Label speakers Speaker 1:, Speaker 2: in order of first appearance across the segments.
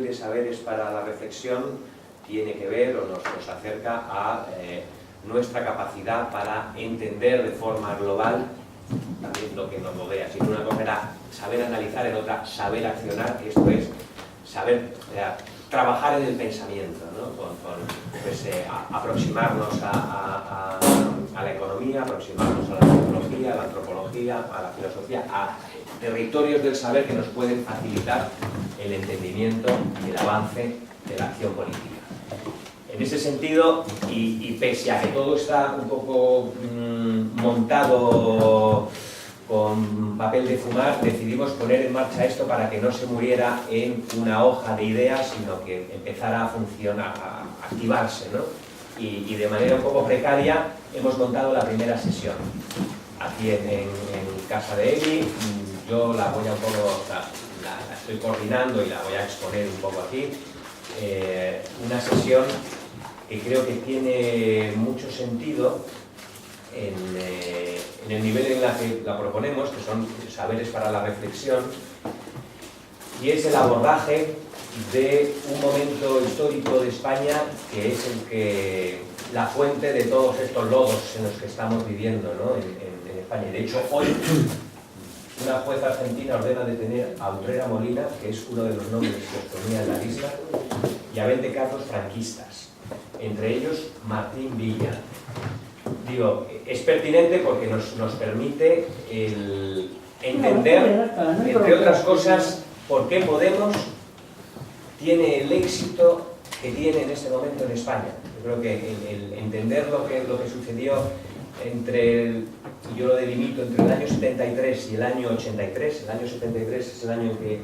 Speaker 1: de saberes para la reflexión tiene que ver o nos acerca a nuestra capacidad para entender de forma global también lo que nos rodea. Si una cosa era saber analizar, en otra saber accionar, esto es saber trabajar en el pensamiento, ¿no? Aproximarnos a la economía, aproximarnos a la sociología, a la antropología, a la filosofía, a territorios del saber que nos pueden facilitar el entendimiento y el avance de la acción política. En ese sentido, y pese a que todo está un poco montado con papel de fumar, decidimos poner en marcha esto para que no se muriera en una hoja de ideas, sino que empezara a funcionar, a activarse, ¿no? Y de manera un poco precaria hemos montado la primera sesión aquí en casa de Eli. Yo la voy a un poco, la estoy coordinando y la voy a exponer un poco aquí. Una sesión que creo que tiene mucho sentido en el nivel en el que la proponemos, que son saberes para la reflexión, y es el abordaje de un momento histórico de España que es la fuente de todos estos lodos en los que estamos viviendo, ¿no? en España. De hecho, hoy una jueza argentina ordena detener a Utrera Molina, que es uno de los nombres que os ponía en la lista, y a 20 cargos franquistas, entre ellos Martín Villa. Digo, es pertinente porque nos permite entender, entre otras cosas, por qué Podemos tiene el éxito que tiene en este momento en España. Yo creo que el entender lo que sucedió yo lo delimito entre el año 73 y el año 83. El año 73 es el año en que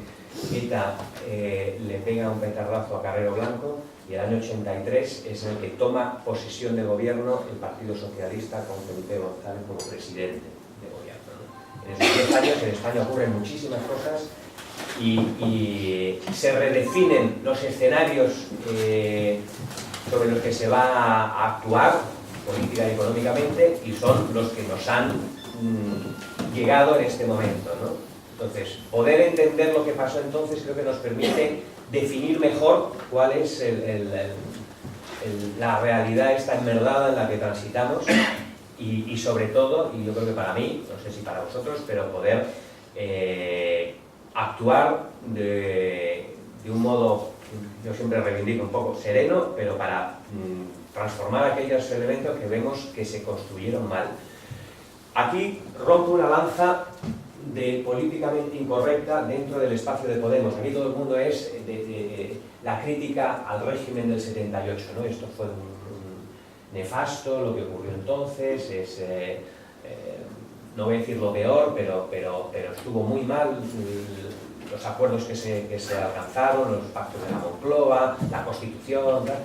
Speaker 1: ETA le pega un petardazo a Carrero Blanco, y el año 83 es el que toma posesión de gobierno el Partido Socialista con Felipe González como presidente de gobierno, ¿no? En esos 10 años en España ocurren muchísimas cosas y se redefinen los escenarios sobre los que se va a actuar política y económicamente, y son los que nos han llegado en este momento, ¿no? Entonces, poder entender lo que pasó entonces creo que nos permite definir mejor cuál es la realidad esta enmerdada en la que transitamos y sobre todo, y yo creo que para mí, no sé si para vosotros, pero poder actuar de un modo, yo siempre reivindico un poco sereno, pero para transformar aquellos elementos que vemos que se construyeron mal. Aquí rompo una lanza de políticamente incorrecta dentro del espacio de Podemos. Aquí todo el mundo es de la crítica al régimen del 78, ¿no? Esto fue un nefasto, lo que ocurrió entonces, no voy a decir lo peor, pero estuvo muy mal los acuerdos que se alcanzaron, los pactos de la Moncloa, la Constitución, tal.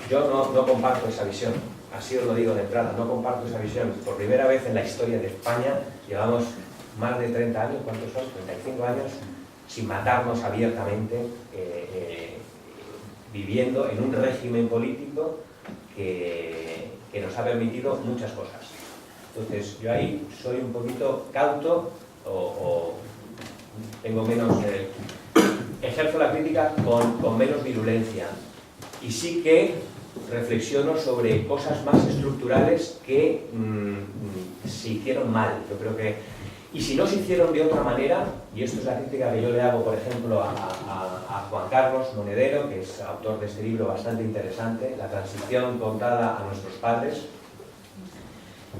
Speaker 1: Yo no comparto esa visión, así os lo digo de entrada, no comparto esa visión. Por primera vez en la historia de España llevamos más de 30 años, ¿cuántos son? 35 años, sin matarnos abiertamente, viviendo en un régimen político que nos ha permitido muchas cosas. Entonces, yo ahí soy un poquito cauto o tengo menos... ejerzo la crítica con menos virulencia, y sí que reflexiono sobre cosas más estructurales que se hicieron mal. Yo creo que... Y si no se hicieron de otra manera, y esto es la crítica que yo le hago, por ejemplo, a Juan Carlos Monedero, que es autor de este libro bastante interesante, La transición contada a nuestros padres,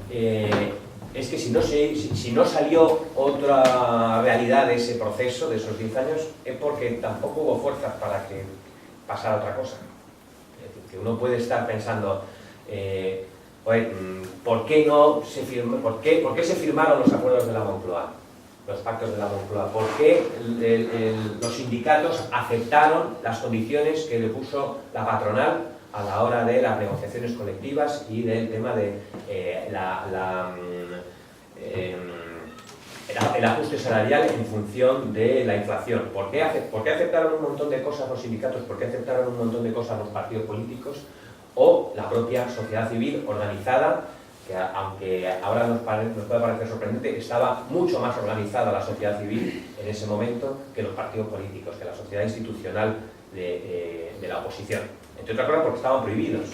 Speaker 1: es que si no salió otra realidad de ese proceso, de esos 10 años, es porque tampoco hubo fuerzas para que pasara otra cosa. Es decir, que uno puede estar pensando... ¿por qué no se firmó? ¿Por qué se firmaron los acuerdos de la Moncloa? Los pactos de la Moncloa. ¿Por qué los sindicatos aceptaron las condiciones que le puso la patronal a la hora de las negociaciones colectivas y del tema de el ajuste salarial en función de la inflación? ¿Por qué aceptaron un montón de cosas los sindicatos? ¿Por qué aceptaron un montón de cosas los partidos políticos? O la propia sociedad civil organizada, que aunque ahora nos puede parecer sorprendente, estaba mucho más organizada la sociedad civil en ese momento que los partidos políticos, que la sociedad institucional de la oposición. Entre otras cosas porque estaban prohibidos.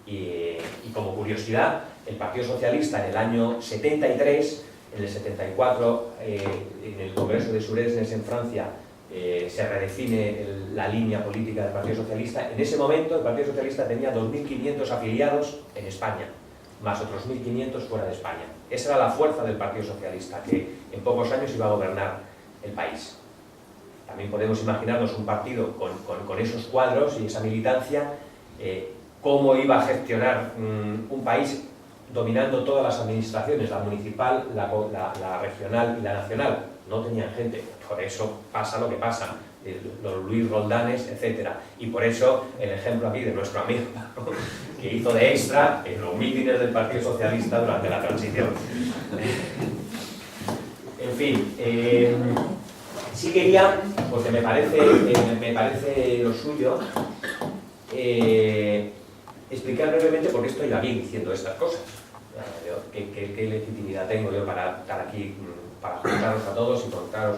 Speaker 1: Y como curiosidad, el Partido Socialista en el año 73, en el 74, en el Congreso de Suresnes en Francia, se redefine la línea política del Partido Socialista. En ese momento el Partido Socialista tenía 2.500 afiliados en España, más otros 1.500 fuera de España. Esa era la fuerza del Partido Socialista, que en pocos años iba a gobernar el país. También podemos imaginarnos un partido con esos cuadros y esa militancia, cómo iba a gestionar un país dominando todas las administraciones, la municipal, la regional y la nacional. No tenían gente, por eso pasa lo que pasa, los Luis Roldanes, etc. Y por eso el ejemplo aquí de nuestro amigo, que hizo de extra en los mítines del Partido Socialista durante la transición. En fin, sí quería, porque me parece lo suyo, explicar brevemente por qué estoy aquí diciendo estas cosas. ¿Qué legitimidad tengo yo para estar aquí, para juntaros a todos y contaros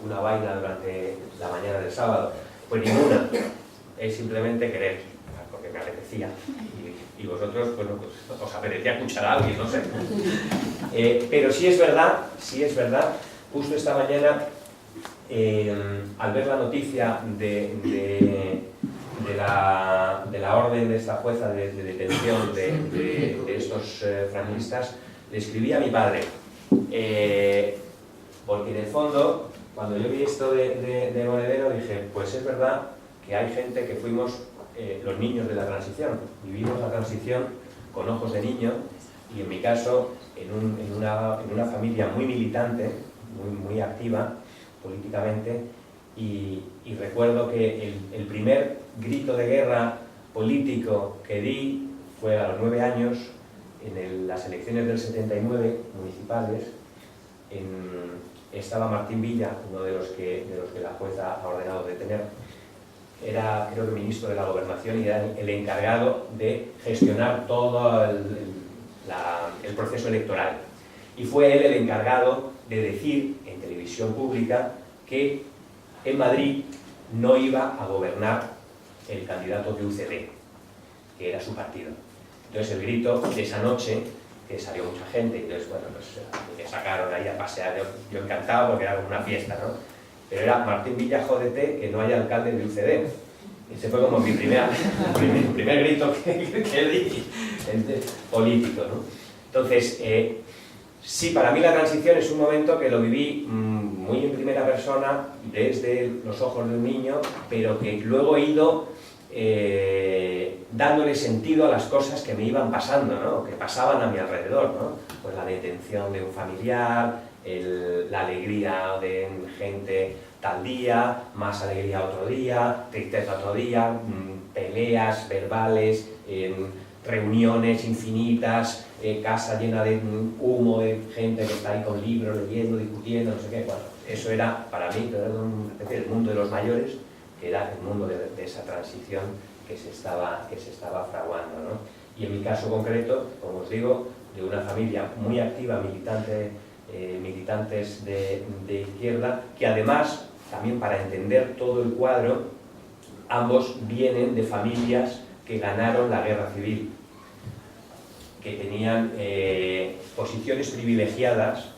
Speaker 1: una vaina durante la mañana del sábado? Pues ninguna. Es simplemente querer, porque me apetecía. Y vosotros, bueno, pues os apetecía escuchar a alguien, no sé. Pero sí es verdad, justo esta mañana, al ver la noticia de la orden de esta jueza de detención de estos franquistas, le escribí a mi padre, porque en el fondo, cuando yo vi esto de Monedero, dije, pues es verdad que hay gente que fuimos los niños de la transición, vivimos la transición con ojos de niño, y en mi caso, en una familia muy militante, muy activa políticamente, y recuerdo que el primer grito de guerra político que di fue a los 9 años, en las elecciones del 79 municipales. Estaba Martín Villa, uno de los que la jueza ha ordenado detener. Era, creo que, ministro de la Gobernación y era el encargado de gestionar todo el proceso electoral. Y fue él el encargado de decir en televisión pública que en Madrid no iba a gobernar el candidato de UCD, que era su partido. Entonces el grito de esa noche, que salió mucha gente, y entonces, bueno, pues me sacaron ahí a pasear, yo encantado porque era como una fiesta, ¿no? Pero era Martín Villa, jódete, que no haya alcalde de UCD. Ese fue como mi primer grito que di político, ¿no? Entonces, sí, para mí la transición es un momento que lo viví muy en primera persona, desde los ojos de un niño, pero que luego he ido dándole sentido a las cosas que me iban pasando, ¿no? Que pasaban a mi alrededor, ¿no? Pues la detención de un familiar, la alegría de gente tal día, más alegría otro día, tristeza otro día, peleas verbales, reuniones infinitas, casa llena de humo, de gente que está ahí con libros, leyendo, discutiendo, no sé qué. Bueno, eso era para mí, el mundo de los mayores, que era el mundo de esa transición que se estaba fraguando, ¿no? Y en mi caso concreto, como os digo, de una familia muy activa, militantes de izquierda, que además, también para entender todo el cuadro, ambos vienen de familias que ganaron la guerra civil, que tenían posiciones privilegiadas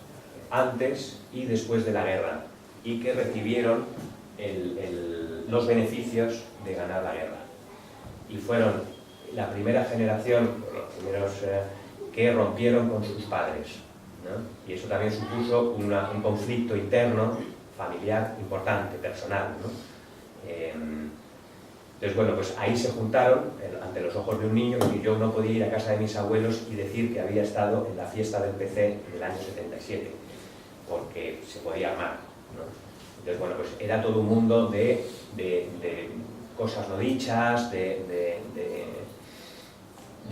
Speaker 1: antes y después de la guerra, y que recibieron los beneficios de ganar la guerra. Y fueron la primera generación, los primeros que rompieron con sus padres, ¿no? Y eso también supuso un conflicto interno, familiar, importante, personal, ¿no? Entonces, bueno, pues ahí se juntaron, ante los ojos de un niño, que yo no podía ir a casa de mis abuelos y decir que había estado en la fiesta del PC en el año 77, porque se podía armar, ¿no? Entonces, bueno, pues era todo un mundo de cosas no dichas, de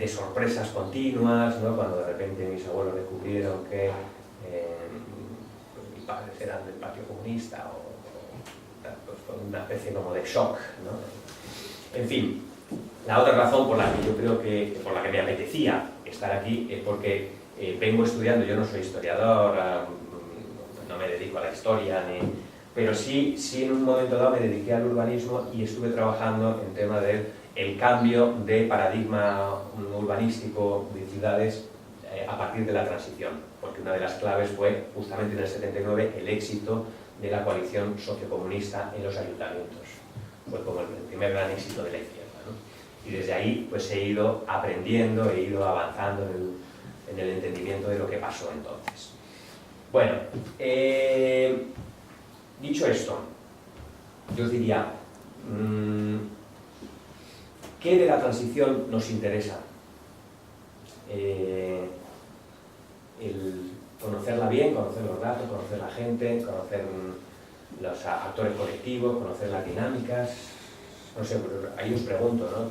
Speaker 1: sorpresas continuas, ¿no? Cuando de repente mis abuelos descubrieron que mis padres eran del Partido Comunista, pues fue una especie como de shock, ¿no? En fin, la otra razón por la que yo creo que, por la que me apetecía estar aquí, es porque vengo estudiando, yo no soy historiador, no me dedico a la historia pero sí en un momento dado me dediqué al urbanismo y estuve trabajando en tema del cambio de paradigma urbanístico de ciudades a partir de la transición, porque una de las claves fue justamente en el 79 el éxito de la coalición sociocomunista en los ayuntamientos. Fue como el primer gran éxito de la izquierda, ¿no? Y desde ahí pues he ido aprendiendo, he ido avanzando en el entendimiento de lo que pasó entonces. Bueno, dicho esto, yo os diría, ¿qué de la transición nos interesa? El conocerla bien, conocer los datos, conocer la gente, conocer los actores colectivos, conocer las dinámicas. No sé, ahí os pregunto, ¿no?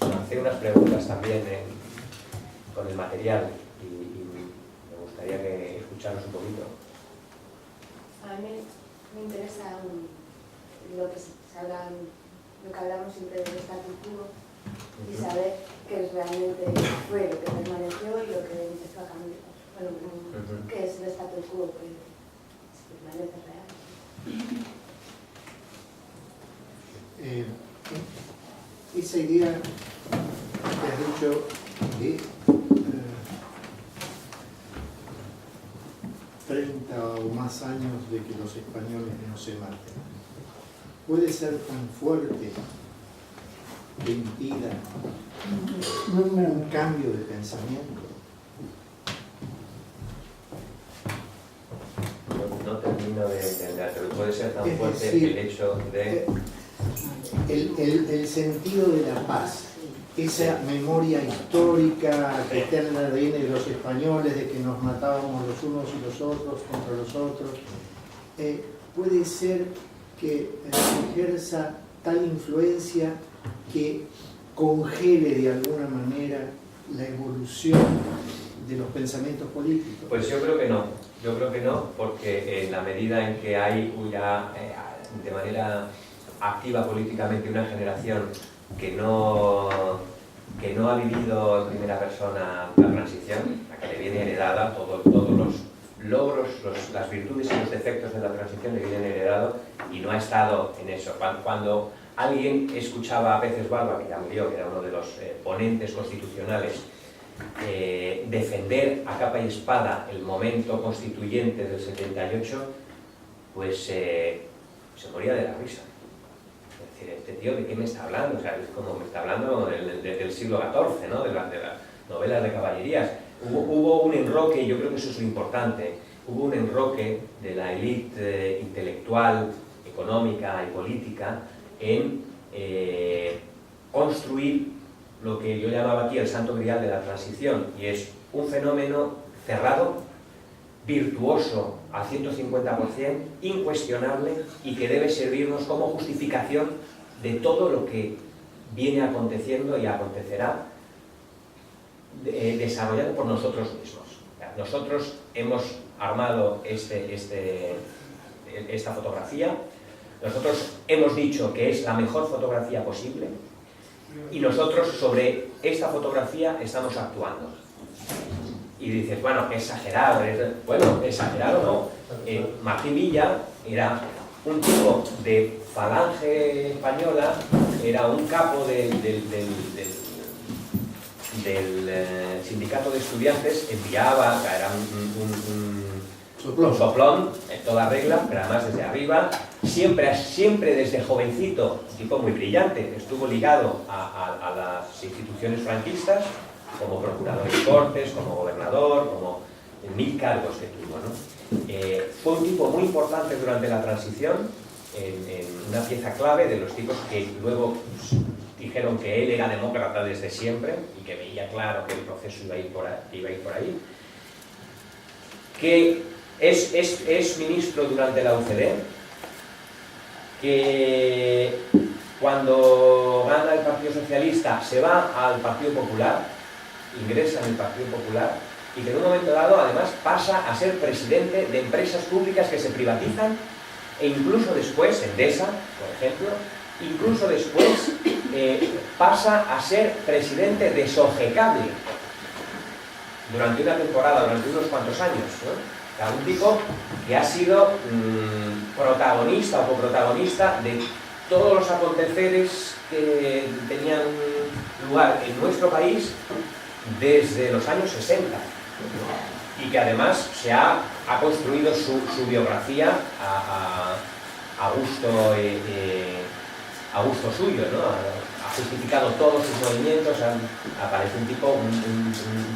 Speaker 1: Os lancé unas preguntas también con el material y me gustaría que escucharos un poquito.
Speaker 2: A mí me interesa lo que hablamos siempre del statu quo y saber qué realmente fue lo que permaneció y lo que empezó a cambiar. Bueno, qué es el statu quo que permanece real.
Speaker 3: Esa idea que has dicho de 30 o más años de que los españoles no se maten, puede ser tan fuerte que impida un cambio de pensamiento.
Speaker 1: No termino de entender, pero puede ser tan
Speaker 3: Es
Speaker 1: fuerte
Speaker 3: decir,
Speaker 1: el hecho de...
Speaker 3: El sentido de la paz, esa memoria histórica que eterna viene de los españoles, de que nos matábamos los unos y los otros contra los otros, puede ser que ejerza tal influencia que congele de alguna manera la evolución de los pensamientos políticos.
Speaker 1: Pues yo creo que no, porque en la medida en que hay ya de manera activa políticamente una generación que no ha vivido en primera persona la transición, a que le viene heredada todos los logros, las virtudes y los defectos de la transición le vienen heredados y no ha estado en eso. Cuando alguien escuchaba a Peces Barba, que ya murió, que era uno de los ponentes constitucionales, defender a capa y espada el momento constituyente del 78, pues se moría de la risa. Es decir, este tío, ¿de qué me está hablando? O sea, es como me está hablando del siglo XIV, ¿no? de las novelas de caballerías. Hubo un enroque, y yo creo que eso es lo importante, hubo un enroque de la élite intelectual, económica y política en construir lo que yo llamaba aquí el santo grial de la transición, y es un fenómeno cerrado, virtuoso al 150%, incuestionable y que debe servirnos como justificación de todo lo que viene aconteciendo y acontecerá desarrollado por nosotros mismos. Nosotros hemos armado esta fotografía, nosotros hemos dicho que es la mejor fotografía posible y nosotros sobre esta fotografía estamos actuando. Y dices, bueno, exagerado. Bueno, exagerado no. Martín Villa era un tipo de falange española, era un capo del sindicato de estudiantes, enviaba, era un soplón en toda regla, pero además desde arriba, siempre desde jovencito, un tipo muy brillante, estuvo ligado a las instituciones franquistas, como procurador de Cortes, como gobernador, como 1000 cargos que tuvo, ¿no? Fue un tipo muy importante durante la transición, en una pieza clave de los tipos que luego dijeron que él era demócrata desde siempre y que veía claro que el proceso iba a ir por ahí, que es ministro durante la UCD, que cuando gana el Partido Socialista se va al Partido Popular, ingresa en el Partido Popular y que en un momento dado además pasa a ser presidente de empresas públicas que se privatizan e incluso después, Endesa, por ejemplo, incluso después pasa a ser presidente de Sogecable durante una temporada, durante unos cuantos años, ¿no? O sea, un tipo que ha sido protagonista o coprotagonista de todos los aconteceres que tenían lugar en nuestro país desde los años 60 y que además se ha construido su biografía a gusto suyo, ¿no? Ha justificado todos sus movimientos, aparece un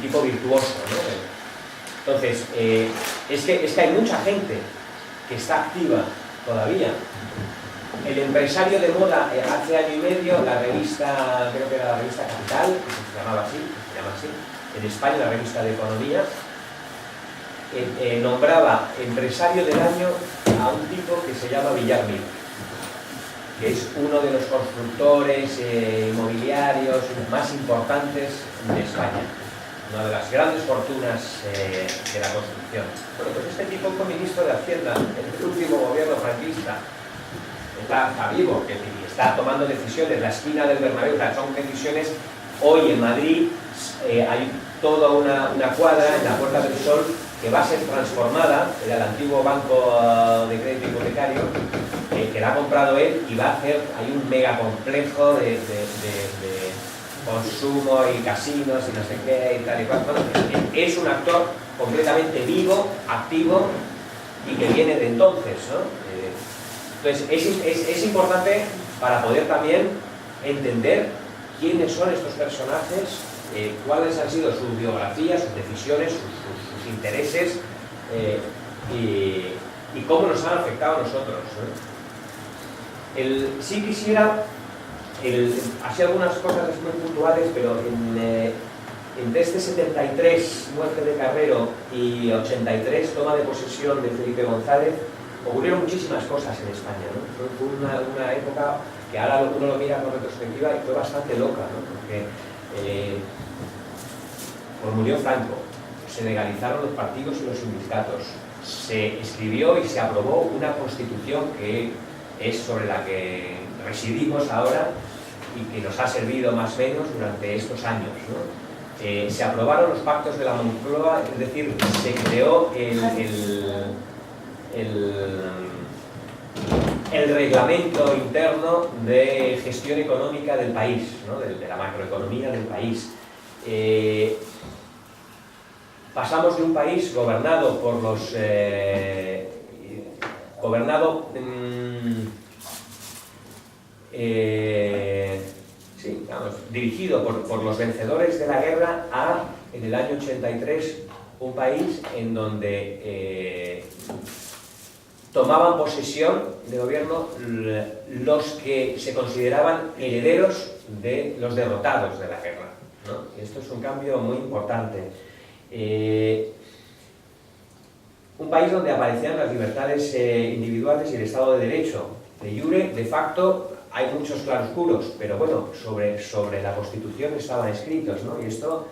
Speaker 1: tipo virtuoso, ¿no? Entonces, es que hay mucha gente que está activa todavía. El empresario de moda, hace año y medio, la revista, creo que era la revista Capital, se llama así, en España, la revista de economía, nombraba empresario del año a un tipo que se llama Villar Mir, que es uno de los constructores inmobiliarios más importantes de España, una de las grandes fortunas de la construcción. Bueno, pues este tipo fue ministro de Hacienda en el último gobierno franquista. Está vivo, que está tomando decisiones, la esquina del Bernabéu, o sea, son decisiones. Hoy en Madrid hay toda una cuadra en la Puerta del Sol que va a ser transformada, era el antiguo banco de crédito hipotecario, que la ha comprado él, y va a hacer, hay un megacomplejo de consumo y casinos y no sé qué y tal y cual. Bueno, es un actor completamente vivo, activo y que viene de entonces, ¿no? Entonces es importante para poder también entender quiénes son estos personajes, cuáles han sido sus biografías, sus decisiones, sus intereses y cómo nos han afectado a nosotros, ¿no? Sí quisiera, así algunas cosas muy puntuales, pero entre este 73, muerte de Carrero, y 83, toma de posesión de Felipe González, ocurrieron muchísimas cosas en España, ¿no? Fue una época que ahora uno lo mira con retrospectiva y fue bastante loca, ¿no? Porque pues murió Franco, se legalizaron los partidos y los sindicatos, se escribió y se aprobó una constitución que es sobre la que residimos ahora y que nos ha servido más o menos durante estos años, ¿no? Se aprobaron los pactos de la Moncloa, es decir, se creó el reglamento interno de gestión económica del país, ¿no? de la macroeconomía del país. Pasamos de un país gobernado por los dirigido por los vencedores de la guerra a, en el año 83, un país en donde tomaban posesión de gobierno los que se consideraban herederos de los derrotados de la guerra, ¿no? Esto es un cambio muy importante. Un país donde aparecían las libertades individuales y el Estado de Derecho. De jure, de facto, hay muchos claroscuros, pero bueno, sobre la Constitución estaban escritos, ¿no? Y esto,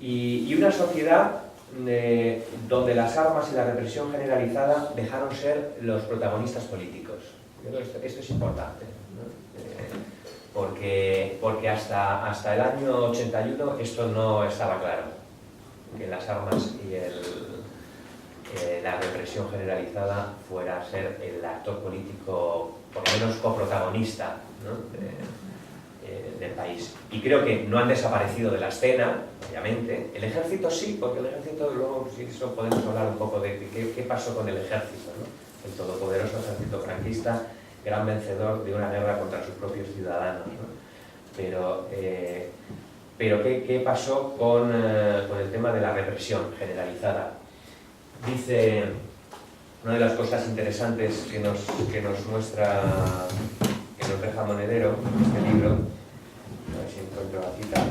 Speaker 1: y una sociedad donde las armas y la represión generalizada dejaron ser los protagonistas políticos. Esto es importante, ¿no? Porque hasta el año 81 esto no estaba claro, que las armas y la represión generalizada fuera a ser el actor político, por lo menos coprotagonista, ¿no? Del país. Y creo que no han desaparecido de la escena, obviamente. El ejército sí, porque el ejército, luego sí, eso podemos hablar un poco de qué pasó con el ejército, ¿no? El todopoderoso ejército franquista, gran vencedor de una guerra contra sus propios ciudadanos, ¿no? Pero ¿qué pasó con el tema de la represión generalizada? Dice, una de las cosas interesantes que nos muestra, que nos deja Monedero, este libro, a ver si encuentro la cita.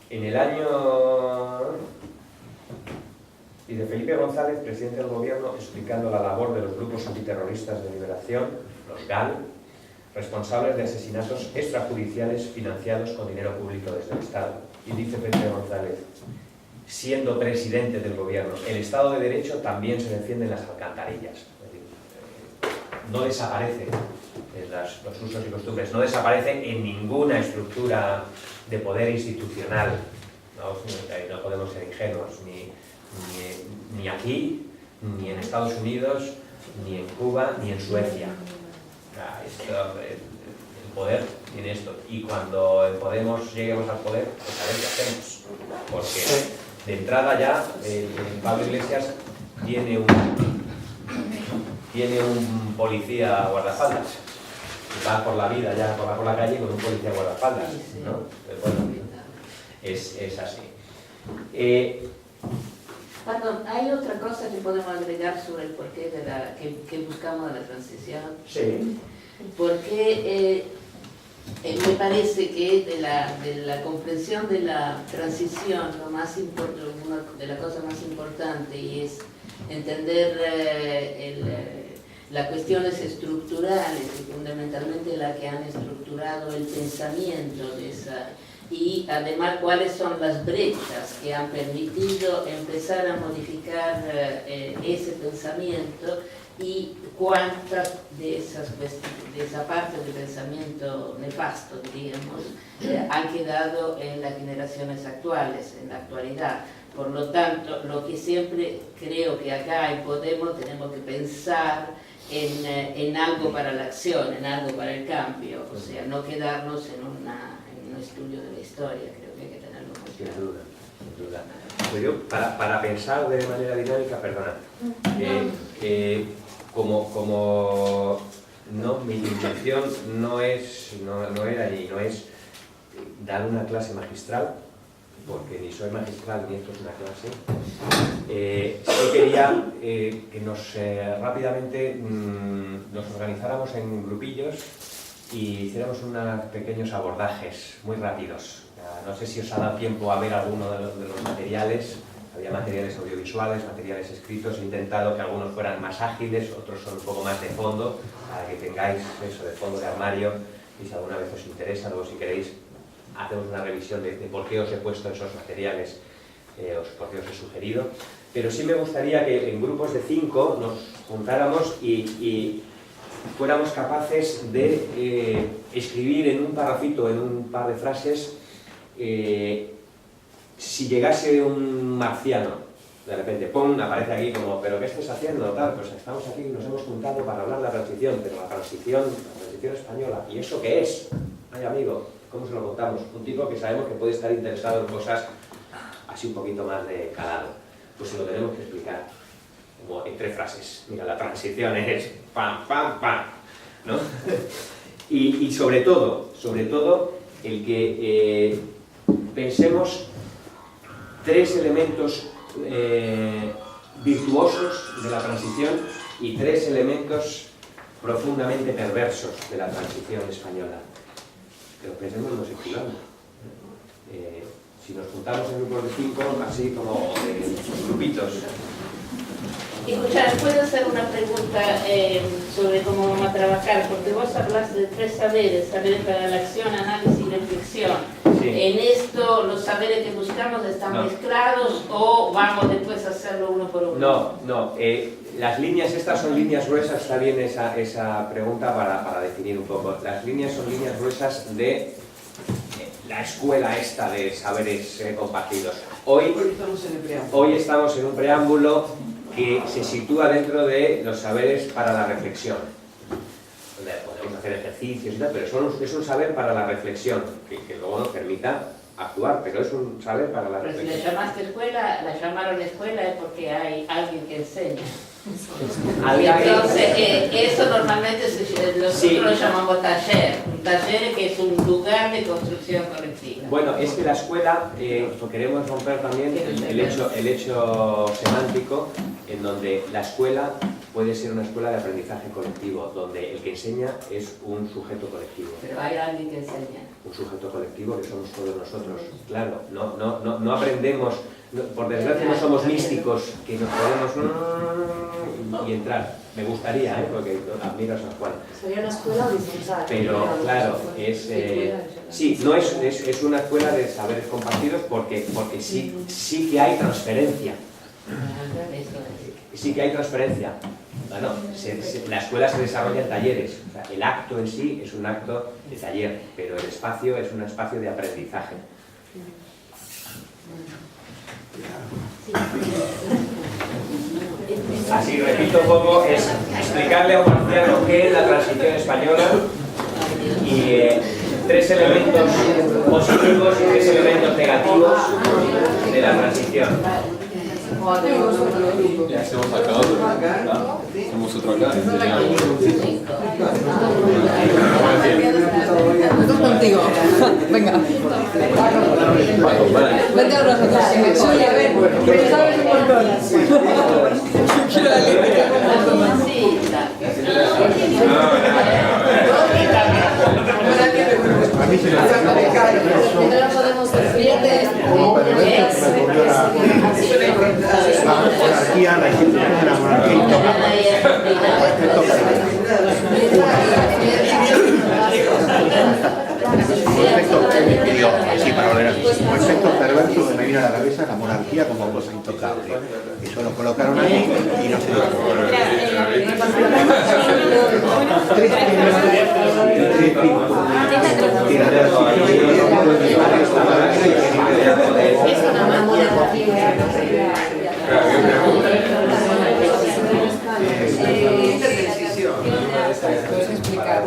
Speaker 1: En el año... Y de Felipe González, presidente del gobierno, explicando la labor de los grupos antiterroristas de liberación, los GAL, responsables de asesinatos extrajudiciales financiados con dinero público desde el Estado. Y dice Felipe González, siendo presidente del gobierno, el Estado de Derecho también se defiende en las alcantarillas. no desaparece en los usos y costumbres, no desaparece en ninguna estructura de poder institucional. No podemos ser ingenuos, ni aquí, ni en Estados Unidos, ni en Cuba, ni en Suecia. El poder tiene esto. Y cuando en Podemos lleguemos al poder, pues a ver qué hacemos. Porque de entrada ya, Pablo Iglesias tiene un policía guardaespaldas. Va por la vida ya, va por la calle con un policía guardaespaldas, ¿no? Pero bueno, es así.
Speaker 4: Perdón, ¿hay otra cosa que podemos agregar sobre el porqué que buscamos de la transición?
Speaker 1: Sí.
Speaker 4: Porque me parece que de la comprensión de la transición, una de las cosas más importantes y es entender las cuestiones estructurales y fundamentalmente las que han estructurado el pensamiento de esa, y además cuáles son las brechas que han permitido empezar a modificar ese pensamiento y cuántas de esa parte del pensamiento nefasto, digamos, han quedado en las generaciones actuales, en la actualidad. Por lo tanto, lo que siempre creo que acá en Podemos tenemos que pensar en algo para la acción, en algo para el cambio, o sea, no quedarnos en un estudio de la historia, creo que hay que tenerlo muy claro.
Speaker 1: Sin duda, sin duda. Pues yo, para pensar de manera dinámica, perdona, mi intención no era y no es dar una clase magistral, porque ni soy magistral ni esto es una clase. Sí quería que rápidamente nos organizáramos en grupillos y hiciéramos unos pequeños abordajes muy rápidos. No sé si os ha dado tiempo a ver alguno de los materiales. Había materiales audiovisuales, materiales escritos. He intentado que algunos fueran más ágiles, otros son un poco más de fondo, para que tengáis eso de fondo de armario y si alguna vez os interesa, luego si queréis hacemos una revisión de por qué os he puesto esos materiales, por qué os he sugerido. Pero sí me gustaría que en grupos de 5 nos juntáramos y fuéramos capaces de escribir en un parrafito, en un par de frases, si llegase un marciano, de repente, ¡pum!, aparece aquí como, ¿pero qué estás haciendo? Tal, pues estamos aquí, nos hemos juntado para hablar de la transición, pero la transición española, ¿y eso qué es? Ay, amigo, ¿cómo se lo contamos? Un tipo que sabemos que puede estar interesado en cosas así un poquito más de calado, pues se lo tenemos que explicar, como en 3 frases. Mira, la transición es pam, pam, pam, ¿no? Y sobre todo, el que pensemos 3 elementos virtuosos de la transición y 3 elementos profundamente perversos de la transición española. Pero pensemos en los escribamos. Si nos juntamos en grupos de 5, así como en grupitos.
Speaker 4: Escuchar, ¿puedo hacer una pregunta sobre cómo vamos a trabajar? Porque vos hablas de 3 saberes, saberes para la acción, análisis y reflexión. Sí. ¿En esto los saberes que buscamos están mezclados o vamos después a hacerlo uno por uno?
Speaker 1: No. Las líneas estas son líneas gruesas, está bien esa pregunta para definir un poco. Las líneas son líneas gruesas de la escuela esta de saberes compartidos. Hoy estamos en un preámbulo que se sitúa dentro de los saberes para la reflexión. Podemos hacer ejercicios y tal, pero es un saber para la reflexión, que luego nos permita actuar, pero es un saber para la reflexión.
Speaker 4: Pero si la llamaste escuela, la llamaron escuela es porque hay alguien que enseña. Entonces, eso normalmente nosotros lo llamamos taller. Un taller que es un lugar de construcción colectiva.
Speaker 1: Bueno, es que la escuela, queremos romper también el hecho semántico, en donde la escuela puede ser una escuela de aprendizaje colectivo, donde el que enseña es un sujeto colectivo.
Speaker 4: Pero hay alguien que enseña.
Speaker 1: Un sujeto colectivo que somos todos nosotros. Claro, no aprendemos, por desgracia no somos místicos, que nos podemos y entrar. Me gustaría, porque admiro a San Juan.
Speaker 2: Sería una escuela horizontal.
Speaker 1: Pero claro, sí, no es una escuela de saberes compartidos porque sí que hay transferencia. Sí que hay transferencia. Bueno, la escuela se desarrolla en talleres. O sea, el acto en sí es un acto de taller, pero el espacio es un espacio de aprendizaje. Así, repito un poco, es explicarle a un marciano qué es la transición española y 3 elementos positivos y 3 elementos negativos de la transición.
Speaker 5: Hacemos acá otro. Hacemos otro acá.
Speaker 6: Estoy contigo. Venga. Vente a nosotros. Soy, a ver, sabes un montón. Quiero la lírica.
Speaker 3: A mí se me hace
Speaker 2: No lo podemos desviar de
Speaker 3: la monarquía, la institución de la monarquía intocable. Sí, para ordenar. Un efecto perverso que me vino a la cabeza, la monarquía como cosa intocable. Eso lo colocaron ahí y no se dio.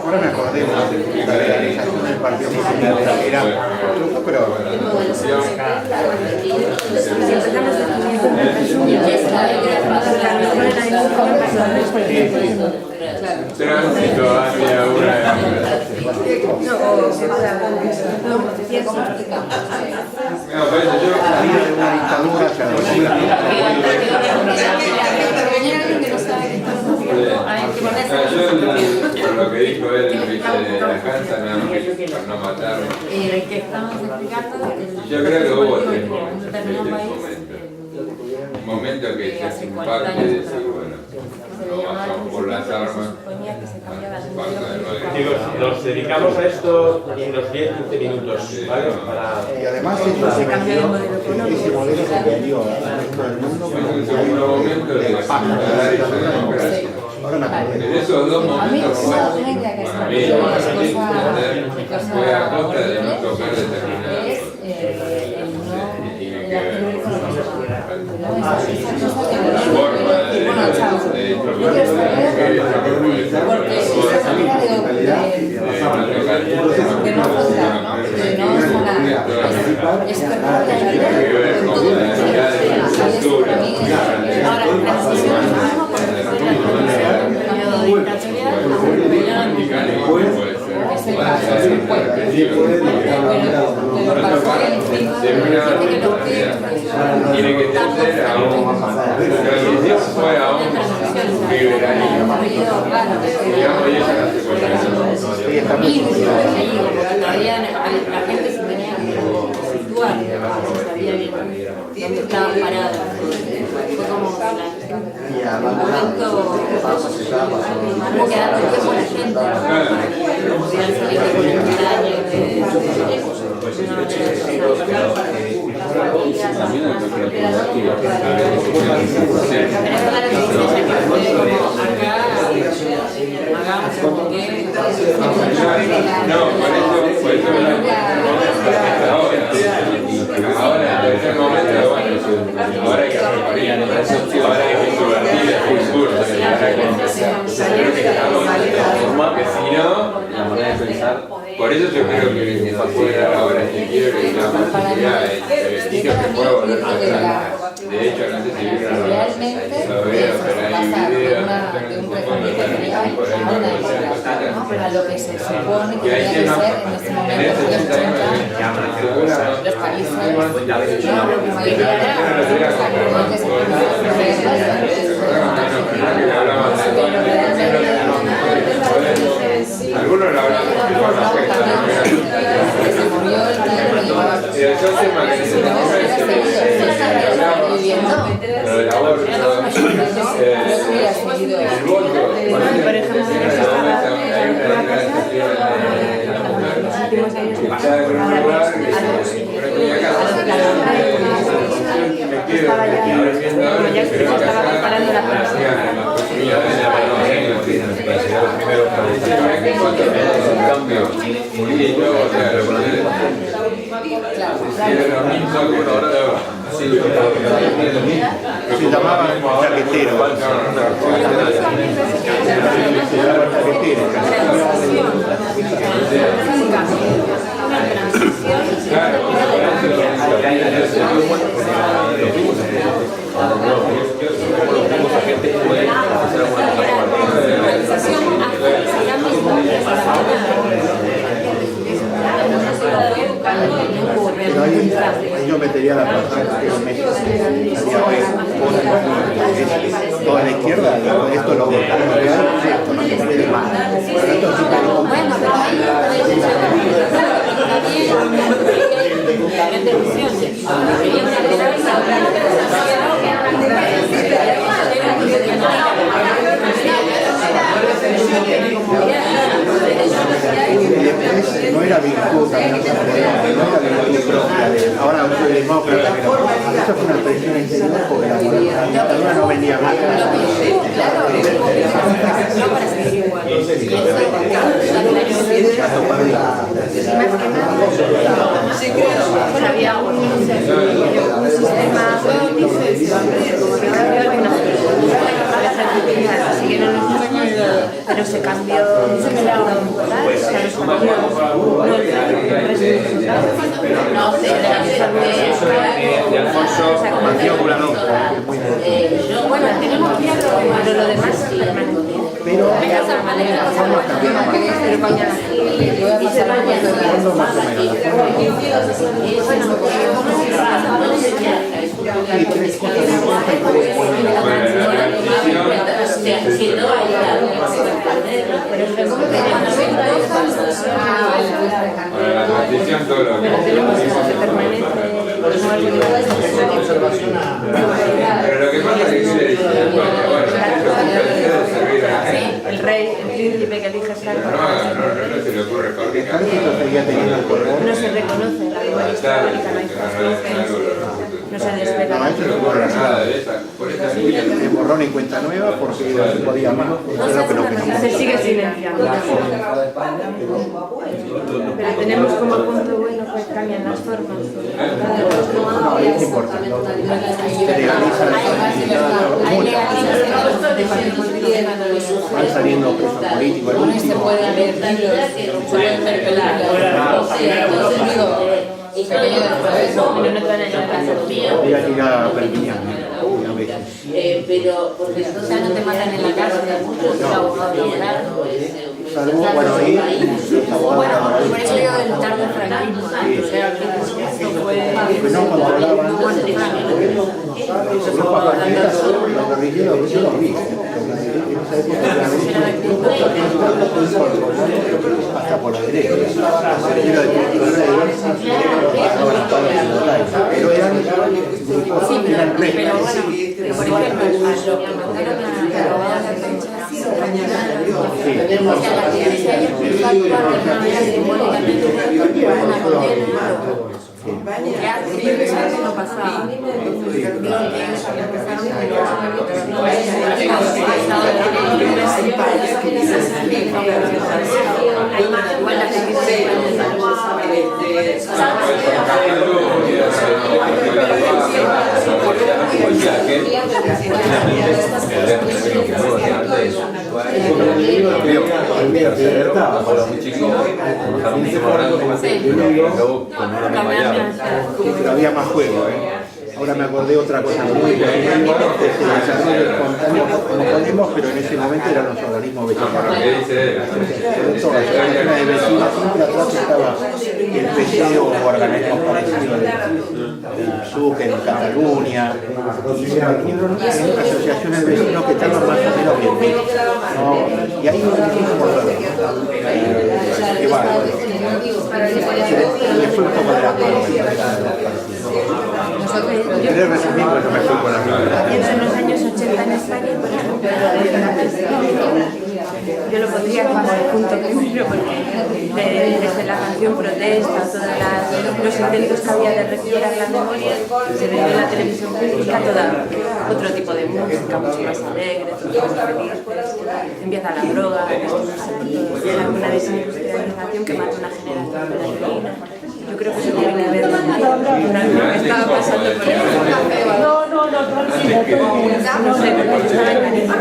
Speaker 3: Ahora me acordé de la organización del Partido Comunista, que era truco, pero
Speaker 5: Tránsito hacia una
Speaker 3: salía de una dictadura hacia la
Speaker 5: por lo que dijo él, viste, de la cansa, nada más que por no matarme.
Speaker 6: Que estamos explicando.
Speaker 5: Yo creo que hubo 3 momentos. Un momento que se hace un pacto y decir, bueno, no bajamos por las armas,
Speaker 1: Digo, nos dedicamos a esto en unos 10-15 minutos, ¿vale?
Speaker 3: Y además eso se vendió, ese modelo se vendió al resto del mundo como
Speaker 5: un segundo momento de separar esa democracia.
Speaker 3: Ahora me acordé.
Speaker 5: En esos 2 momentos, para mí, fue a costa de no tocar determinadas cosas. Tiene que ver con la forma de tiene que tender a un liberalismo, digamos, y eso no se puede hacer.
Speaker 6: La gente se tenía que situar, se sabía bien dónde estaba parado. Fue como un momento que dando tiempo a la gente para que pudieran salir de voluntario.
Speaker 5: Ahora, en el momento, bueno, ahora hay que reparar, ahora hay que subvertir el discurso, ahora hay que empezar. Que si no, la manera de pensar. Por eso yo creo que fuera ahora este quiero que la posibilidad de vestigio que pueda volver a atrás. De hecho, no sé si vieron lo veo, pero hay videos
Speaker 6: a lo que se supone que debe ser en este momento los países
Speaker 5: algunos lo habrán visto con respecto a la pero el aborto, el voto, por ejemplo, Sí, yo, o sea, lo conocí. Era lo mismo que
Speaker 3: Se llamaba chaquetero. Pero ahí yo metería la persona que en México toda la izquierda, esto lo votaron real, esto no se puede más.
Speaker 6: Bueno, pero
Speaker 3: no era virtud también, no era virtud propia de ahora soy demócrata, eso fue una presión interior porque la dictadura no venía más.
Speaker 6: claro, no para seguir igual. Había un sistema siguieron los años, pero se cambió bueno, tenemos que ir pero lo demás sí, pero
Speaker 5: la transición todo lo que pero lo que pasa es que quiere decir,
Speaker 6: el rey, el príncipe que elige estar
Speaker 5: no se le ocurre fabricar.
Speaker 6: no se reconoce la memoria histórica, no hay no se despega.
Speaker 3: No, eso no ocurre
Speaker 5: Nada de esa, por esa línea.
Speaker 3: de borrón y cuenta nueva porque no se podía más.
Speaker 6: Se sigue silenciando. Pero tenemos como punto bueno pues cambian las formas.
Speaker 3: No, es importante. Se legaliza van saliendo presos políticos. El último. Voy a tirar a Perpiñán.
Speaker 4: Pero porque entonces no te matan en la cárcel, muchos abogados laborales.
Speaker 3: Salvo, bueno, ahí
Speaker 6: Por eso digo del tarde franquismo, o sea, que
Speaker 3: no controlaban los grupos fascistas, los guerrilleros, yo los vi. Hasta por la derecha. Pero eran
Speaker 6: pero bueno, por no pasaba.
Speaker 3: Pero había más juego, Ahora me acordé otra cosa muy positiva, que es el desarrollo espontáneo como Podemos, pero en ese momento eran los organismos vecinales. La de vecinos siempre atrás estaba el PC o organismos parecidos del SUC en Cataluña, y se vinieron asociaciones de vecinos que estaban más o menos bien vistas, ¿no? Y ahí un le fue un poco de las manos. ¿Querés resumir? Bueno, me fui con la
Speaker 6: Pienso en los años 80 en España, por ejemplo, Yo lo pondría como el punto primero porque desde la canción Protesta, todos los intentos que había de recuperar la memoria, se ve en la televisión pública otro tipo de música, mucho más alegre, mucho más feliz. Empieza la droga, una desindustrialización que mata una generación de la heroína. Yo creo que eso tiene que ver con algo que estaba pasando por eso. No sé, porque yo estaba en Galicia,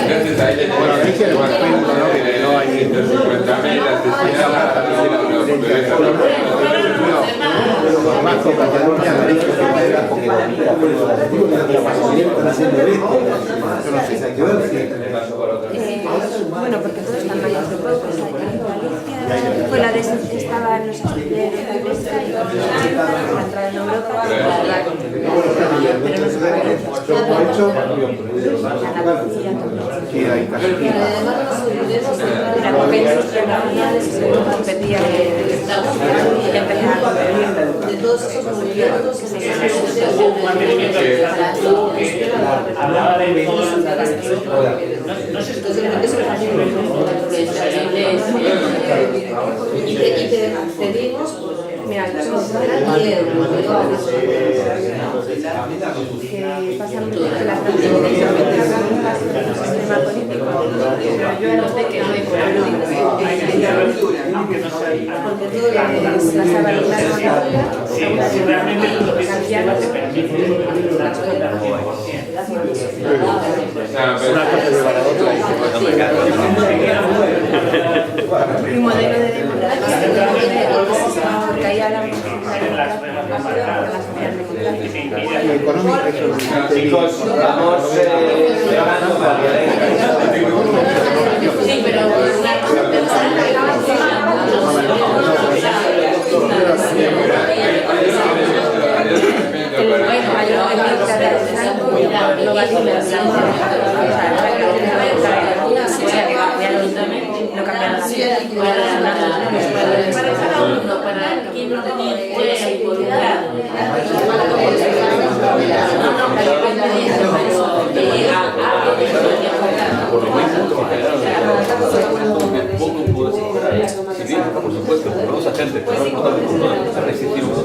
Speaker 5: Entonces ahí le ponen el cuento, ¿no? Que no hay 150.000
Speaker 6: bueno, porque todos están mayores de pueblo, pues en Galicia fue la de que estaba en los astilleros de pesca y la entrada en Europa, pero no se puede. La poca industria se competía que empezaba a competir de todos esos movimientos que se y te accedimos, mira, que pasan mucho que la práctica de sistema político, pero yo noté que no hay política, porque todo es la sabalina un modelo de democracia porque ahí hablamos de la
Speaker 1: chicos, vamos cerrando para
Speaker 4: sí, pero no cambiaron para quien no tenía idea y voluntad
Speaker 7: por supuesto, por los agentes, pero no resistimos.